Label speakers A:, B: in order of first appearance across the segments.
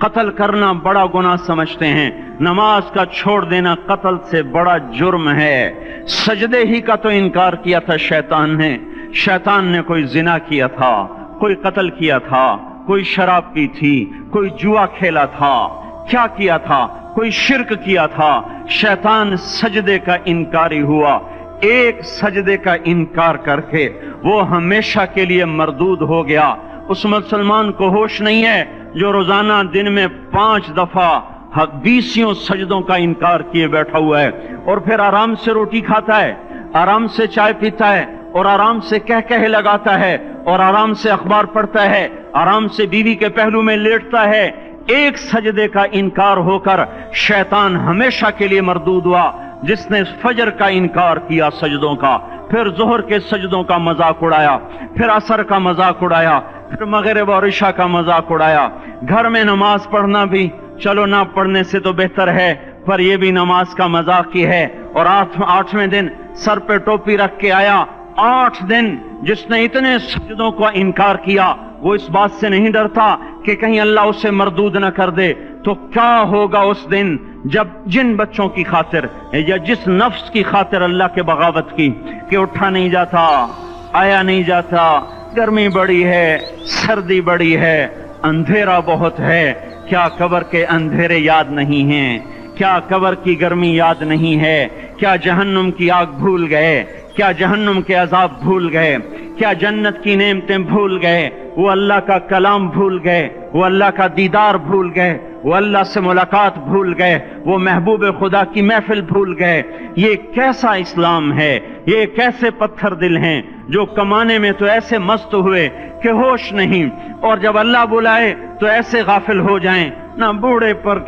A: قتل کرنا بڑا گناہ سمجھتے ہیں، نماز کا چھوڑ دینا قتل سے بڑا جرم ہے۔ سجدے ہی کا تو انکار کیا تھا شیطان نے کوئی زنا کیا تھا، کوئی قتل کیا تھا، کوئی شراب پی تھی، کوئی جوا کھیلا تھا، کیا کیا تھا؟ کوئی شرک کیا تھا۔ شیطان سجدے کا انکاری ہوا، ایک سجدے کا انکار کر کے وہ ہمیشہ کے لیے مردود ہو گیا۔ اس مسلمان کو ہوش نہیں ہے جو روزانہ دن میں 5 دفعہ 20 سجدوں کا انکار کیے بیٹھا ہوا ہے، اور پھر آرام سے روٹی کھاتا ہے، آرام سے چائے پیتا ہے، اور آرام سے کہہ لگاتا ہے، اور آرام سے اخبار پڑھتا ہے، آرام سے بیوی کے پہلو میں لیٹتا ہے۔ ایک سجدے کا انکار ہو کر شیطان ہمیشہ کے لیے مردود ہوا۔ جس نے فجر کا انکار کیا سجدوں کا، پھر ظہر کے سجدوں کا مذاق اڑایا، پھر عصر کا مذاق اڑایا، پھر مغرب اور عشاء کا مذاق اڑایا۔ گھر میں نماز پڑھنا بھی چلو نہ پڑھنے سے تو بہتر ہے، پر یہ بھی نماز کا مذاق کی ہے۔ اور 8ویں دن سر پہ ٹوپی رکھ کے آیا۔ 8 دن جس نے اتنے سجدوں کا انکار کیا، وہ اس بات سے نہیں ڈرتا کہ کہیں اللہ اسے مردود نہ کر دے، تو کیا ہوگا اس دن جب جن بچوں کی خاطر یا جس نفس کی خاطر اللہ کے بغاوت کی کہ اٹھا نہیں جاتا، آیا نہیں جاتا، گرمی بڑی ہے، سردی بڑی ہے، اندھیرا بہت ہے، کیا قبر کے اندھیرے یاد نہیں ہیں؟ کیا قبر کی گرمی یاد نہیں ہے؟ کیا جہنم کی آگ بھول گئے؟ کیا جہنم کے عذاب بھول گئے؟ کیا جنت کی نعمتیں بھول گئے؟ وہ اللہ کا کلام بھول گئے، وہ اللہ کا دیدار بھول گئے، وہ اللہ سے ملاقات بھول گئے، وہ محبوب خدا کی محفل بھول گئے۔ یہ کیسا اسلام ہے؟ یہ کیسے پتھر دل ہیں جو کمانے میں تو ایسے مست ہوئے کہ ہوش نہیں، اور جب اللہ بلائے تو ایسے غافل ہو جائیں، نہ بوڑھے پر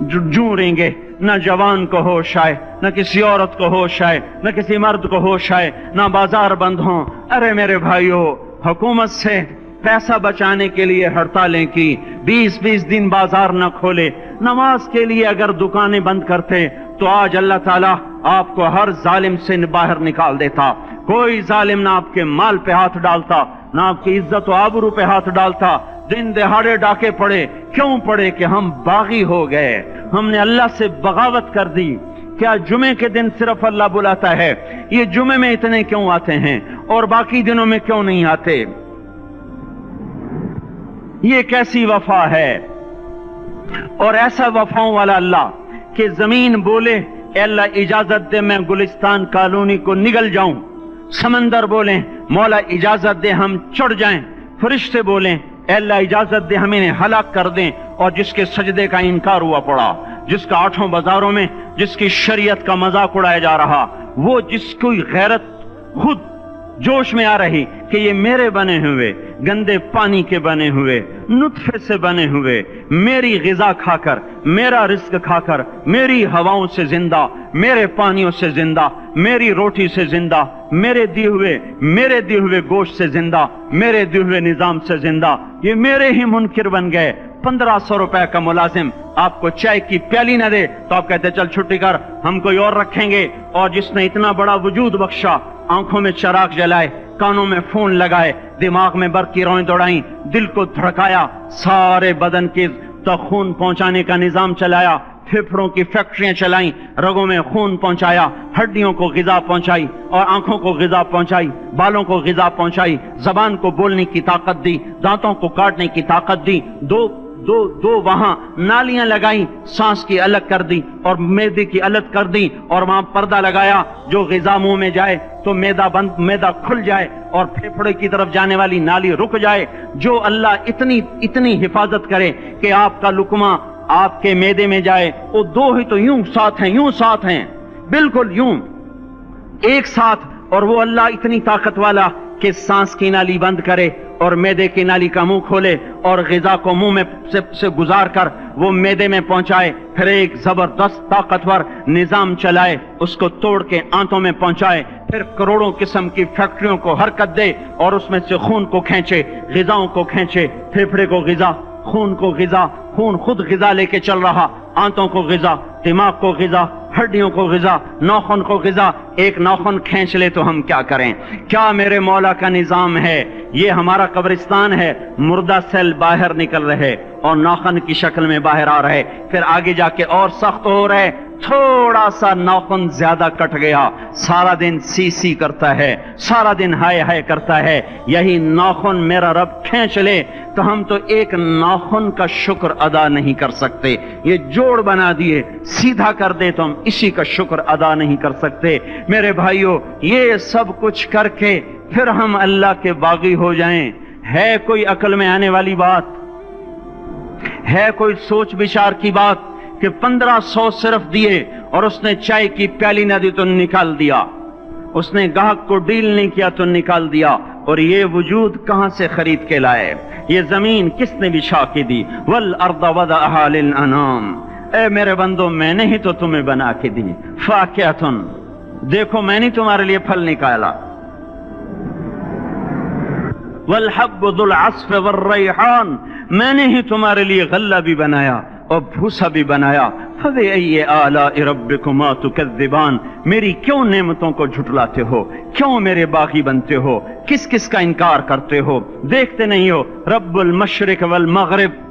A: جوں رہیں گے، نہ جوان کو ہوش آئے، نہ کسی عورت کو ہوش آئے، نہ کسی مرد کو ہوش آئے، نہ بازار بند ہوں۔ ارے میرے بھائیو، حکومت سے پیسہ بچانے کے لیے ہڑتالیں کی، 20 دن بازار نہ کھولے، نماز کے لیے اگر دکانیں بند کرتے تو آج اللہ تعالیٰ آپ کو ہر ظالم سے باہر نکال دیتا۔ کوئی ظالم نہ آپ کے مال پہ ہاتھ ڈالتا، نہ آپ کی عزت و آبرو پہ ہاتھ ڈالتا۔ دن دہاڑے ڈاکے پڑے، کیوں پڑے؟ کہ ہم باغی ہو گئے، ہم نے اللہ سے بغاوت کر دی۔ کیا جمعے کے دن صرف اللہ بلاتا ہے؟ یہ جمعے میں اتنے کیوں آتے ہیں اور باقی دنوں میں کیوں نہیں آتے؟ یہ کیسی وفا ہے؟ اور ایسا وفاؤں والا اللہ کہ زمین بولے اے اللہ اجازت دے میں گلستان کالونی کو نگل جاؤں، سمندر بولیں مولا اجازت دے ہم چڑھ جائیں، فرشتے بولیں اے اللہ اجازت دے ہم انہیں ہلاک کر دیں۔ اور جس کے سجدے کا انکار ہوا پڑا، جس کا 8 بازاروں میں جس کی شریعت کا مذاق اڑایا جا رہا، وہ جس کوئی غیرت خود جوش میں آ رہی کہ یہ میرے بنے ہوئے گندے پانی کے بنے ہوئے نطفے سے بنے ہوئے، میری غذا کھا کر، میرا رزق کھا کر، میری ہواؤں سے زندہ، میرے پانیوں سے زندہ، میری روٹی سے زندہ، میرے دیے ہوئے گوشت سے زندہ، میرے دیے ہوئے نظام سے زندہ، یہ میرے ہی منکر بن گئے۔ 1500 روپے کا ملازم آپ کو چائے کی پیالی نہ دے تو آپ کہتے چل چھٹی کر، ہم کوئی اور رکھیں گے۔ اور جس نے اتنا بڑا وجود بخشا، آنکھوں میں چراغ جلائے، کانوں میں فون لگائے، دماغ میں برق کی روئیں دوڑائیں، دل کو دھڑکایا، سارے بدن کے تک خون پہنچانے کا نظام چلایا، پھیپھڑوں کی فیکٹریاں چلائیں، رگوں میں خون پہنچایا، ہڈیوں کو غذا پہنچائی اور آنکھوں کو غذا پہنچائی، بالوں کو غذا پہنچائی، زبان کو بولنے کی طاقت دی، دانتوں کو کاٹنے کی طاقت دی، دو وہاں نالیاں لگائیں، سانس کی الگ کر دی اور معدے کی الگ کر دی، اور وہاں پردہ لگایا، جو غذا منہ میں جائے تو معدہ کھل جائے اور پھیپھڑے کی طرف جانے والی نالی رک جائے۔ جو اللہ اتنی حفاظت کرے کہ آپ کا لقمہ آپ کے معدے میں جائے، وہ دو ہی تو یوں ساتھ ہیں بالکل یوں ایک ساتھ، اور وہ اللہ اتنی طاقت والا کہ سانس کی نالی بند کرے اور معدے کی نالی کا منہ کھولے اور غذا کو منہ میں سے گزار کر وہ معدے میں پہنچائے، پھر ایک زبردست طاقتور نظام چلائے، اس کو توڑ کے آنتوں میں پہنچائے، پھر کروڑوں قسم کی فیکٹریوں کو حرکت دے اور اس میں سے خون کو کھینچے، غذاؤں کو کھینچے، پھیپھڑے کو غذا، خون کو غذا، خون خود غذا لے کے چل رہا، آنتوں کو غذا، دماغ کو غذا، ہڈیوں کو غذا، ناخن کو غذا۔ ایک ناخن کھینچ لے تو ہم کیا کریں؟ کیا میرے مولا کا نظام ہے؟ یہ ہمارا قبرستان ہے، مردہ سیل باہر نکل رہے اور ناخن کی شکل میں باہر آ رہے، پھر آگے جا کے اور سخت ہو رہے، تھوڑا سا ناخن زیادہ کٹ گیا، سارا دن سی سی کرتا ہے، سارا دن ہائے ہائے کرتا ہے، یہی ناخن میرا رب کھینچ لے تو ہم تو ایک ناخن کا شکر ادا نہیں کر سکتے، یہ جوڑ بنا دیے سیدھا کر دے تو ہم اسی کا شکر ادا نہیں کر سکتے۔ میرے بھائیو، یہ سب کچھ کر کے پھر ہم اللہ کے باغی ہو جائیں، ہے کوئی عقل میں آنے والی بات؟ ہے کوئی سوچ بچار کی بات کہ 1500 صرف دیے اور اس نے چائے کی پیالی نہ دی تو نکال دیا، اس نے گاہک کو ڈیل نہیں کیا تو نکال دیا، اور یہ وجود کہاں سے خرید کے لائے؟ یہ زمین کس نے بچھا کے دی؟ وَالْأَرْضَ وَضَعَهَا لِلْأَنَامِ، اے میرے بندو میں نے ہی تو تمہیں بنا کے دی، فَاكِهَةٌ، دیکھو میں نے تمہارے لیے پھل نکالا، وَالْحَبُّ ذُو الْعَصْفِ وَالرَّيْحَانِ، میں نے ہی تمہارے لیے غلہ بھی بنایا اور بھوسا بھی بنایا، فَبِأَيِّ آلَاءِ رَبِّكُمَا تُكَذِّبَانِ، میری کیوں نعمتوں کو جھٹلاتے ہو؟ کیوں میرے باغی بنتے ہو؟ کس کس کا انکار کرتے ہو؟ دیکھتے نہیں ہو رب المشرق والمغرب،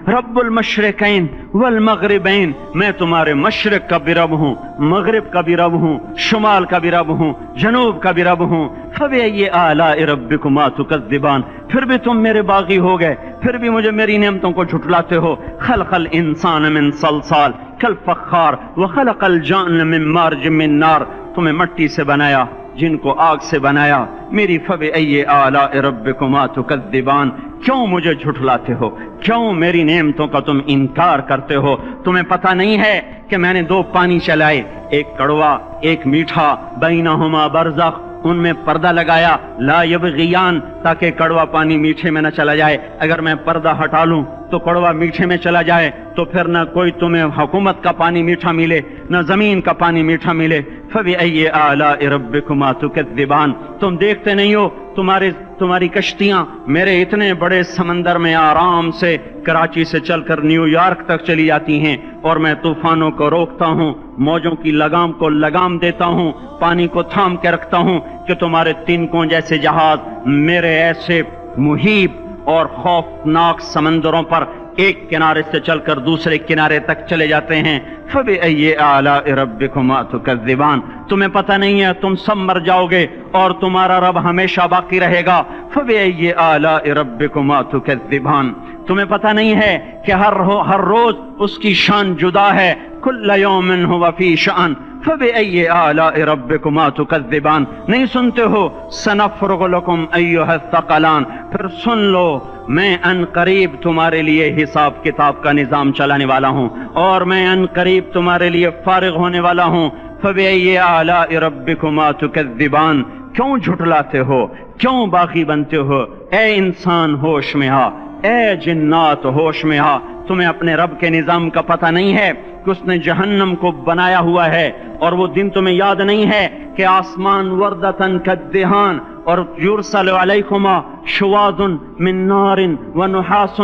A: رب المشرقین والمغربین، میں تمہارے مشرق کا بھی رب ہوں، مغرب کا بھی رب ہوں، شمال کا بھی رب ہوں، جنوب کا بھی رب ہوں۔ فَبِأَيِّ آلَاءِ رَبِّكُمَا تُكَذِّبَانِ، پھر بھی تم میرے باغی ہو گئے، پھر بھی مجھے میری نعمتوں کو جھٹلاتے ہو۔ خلق الانسان من صلصال کالفخار وخلق الجان من مارج من نار، تمہیں مٹی سے بنایا، جن کو آگ سے بنایا۔ میری فَبِأَيِّ آلَاءِ رَبِّكُمَا تُكَذِّبَانِ، کیوں مجھے جھٹلاتے ہو؟ کیوں میری نعمتوں کا تم انکار کرتے ہو؟ تمہیں پتہ نہیں ہے کہ میں نے دو پانی چلائے، ایک کڑوا ایک میٹھا، بینہما برزخ، ان میں پردہ لگایا، لا یبغیان، تاکہ کڑوا پانی میٹھے میں نہ چلا جائے، اگر میں پردہ ہٹا لوں تو کڑوا میٹھے میں چلا جائے تو پھر نہ کوئی تمہیں حکومت کا پانی میٹھا ملے نہ زمین کا پانی میٹھا ملے۔ فَبِأَيِّ آلَاءِ رَبِّكُمَا تُكَذِّبَانِ، تم دیکھتے نہیں ہو تمہاری کشتیاں میرے اتنے بڑے سمندر میں آرام سے کراچی سے چل کر نیو یارک تک چلی جاتی ہیں، اور میں طوفانوں کو روکتا ہوں، موجوں کی لگام کو لگام دیتا ہوں، پانی کو تھام کے رکھتا ہوں کہ تمہارے تنکوں جیسے جہاز میرے ایسے محیط اور خوفناک سمندروں پر ایک کنارے سے چل کر دوسرے کنارے تک چلے جاتے ہیں۔ فَبِأَيِّ آلَاءِ رَبِّكُمَا تُكَذِّبَانِ، تمہیں پتہ نہیں ہے تم سب مر جاؤ گے اور تمہارا رب ہمیشہ باقی رہے گا۔ فَبِأَيِّ آلَاءِ رَبِّكُمَا تُكَذِّبَانِ، تمہیں پتہ نہیں ہے کہ ہر روز اس کی شان جدا ہے، كُلَّ يَوْمٍ هُوَ فِي شَأْنٍ فَبِأَيِّ آلَاءِ رَبِّكُمَا تُكَذِّبَانِ، نہیں سنتے ہو؟ سَنَفْرُغُ لَكُمْ أَيُّهَا الثَّقَلَانِ، پھر سن لو میں ان قریب تمہارے لیے حساب کتاب کا نظام چلانے والا ہوں، اور میں ان قریب تمہارے لیے فارغ ہونے والا ہوں۔ فَبِأَيِّ آلَاءِ رَبِّكُمَا تُكَذِّبَانِ، کیوں جھٹلاتے ہو؟ کیوں باغی بنتے ہو؟ اے انسان ہوش میں آ، اے جنات ہوش میں آ، تمہیں اپنے رب کے نظام کا پتہ نہیں ہے کہ اس نے جہنم کو بنایا ہوا ہے، اور وہ دن تمہیں یاد نہیں ہے کہ آسمان وردتن کالدہان، اور یرسل علیکما شواظ من نار ونحاس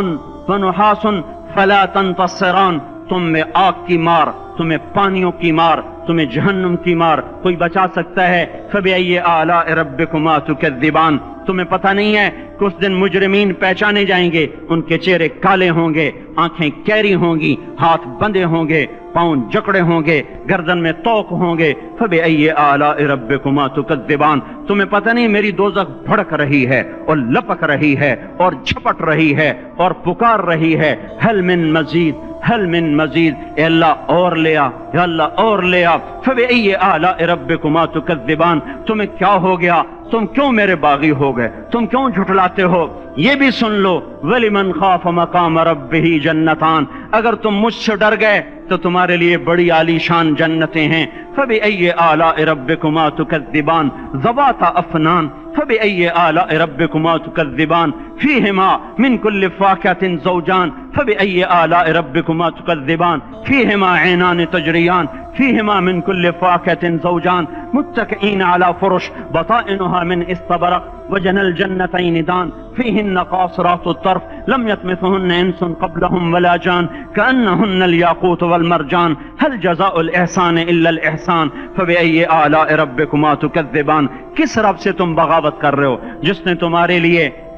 A: فلا تنتصران، تم میں آگ کی مار، تمہیں پانیوں کی مار، تمہیں جہنم کی مار کوئی بچا سکتا ہے؟ فَبِأَيِّ آلَاءِ رَبِّكُمَا تُكَذِّبَانِ، تمہیں پتہ نہیں ہے کہ اس دن مجرمین پہچانے جائیں گے، ان کے چہرے کالے ہوں گے، آنکھیں کیری ہوں گی، ہاتھ بندے ہوں گے، پاؤں جکڑے ہوں گے، گردن میں توق ہوں گے۔ فَبِأَيِّ آلَاءِ رَبِّكُمَا تُكَذِّبَانِ، تمہیں پتہ نہیں میری دوزخ بھڑک رہی ہے اور لپک رہی ہے اور جھپٹ رہی ہے اور پکار رہی ہے، هل من مزید، هل من مزید، اے اللہ اور لے آ، یا اللہ اور لے آ۔ فَبِأَيِّ آلَاءِ رَبِّكُمَا تُكَذِّبَانِ، تمہیں کیا ہو گیا؟ تم کیوں میرے باغی ہو گئے؟ تم کیوں جھٹلاتے ہو؟ یہ بھی سن لو، وَلِمَنْ خَافَ مَقَامَ رَبِّهِ جَنَّتَانِ، اگر تم مجھ سے ڈر گئے تو تمہارے لیے بڑی عالی شان جنتیں ہیں۔ فَبِأَيِّ آلَاءِ رَبِّكُمَا تُكَذِّبَانِ ذَوَاتَا أَفْنَانٍ فَبِأَيِّ آلَاءِ رَبِّكُمَا تُكَذِّبَانِ فِيهِمَا مِنْ كُلِّ فَاكِهَةٍ زَوْجَانِ فَبِأَيِّ آلَاءِ رَبِّكُمَا تُكَذِّبَانِ فِيهِمَا عَيْنَانِ تَجْرِيَانِ فِيهِمَا مِنْ كُلِّ فَاكِهَةٍ زَوْجَانِ مُتَّكِئِينَ عَلَى فُرُشٍ بَطَائِنُهَا مِنْ إِسْتَبْرَقٍ وَجَنَى الْجَنَّتَيْنِ دَانٍ فِيهِنَّ قَاصِرَاتُ الطَّرْفِ لَمْ يَطْمِثْهُنَّ إِنسٌ قَبْلَهُمْ وَلَا جَانٌ كَأَنَّهُنَّ الْيَاقُوتُ وَالْمَرْجَانُ هَلْ جَزَاءُ الْإِحْسَانِ إِلَّا الْإِحْسَانُ فَبِأَيِّ آلَاءِ رَبِّكُمَا تُكَذِّبَانِ، کس رب سے تم بغاوت کر رہے ہو جس نے تمہارے لیے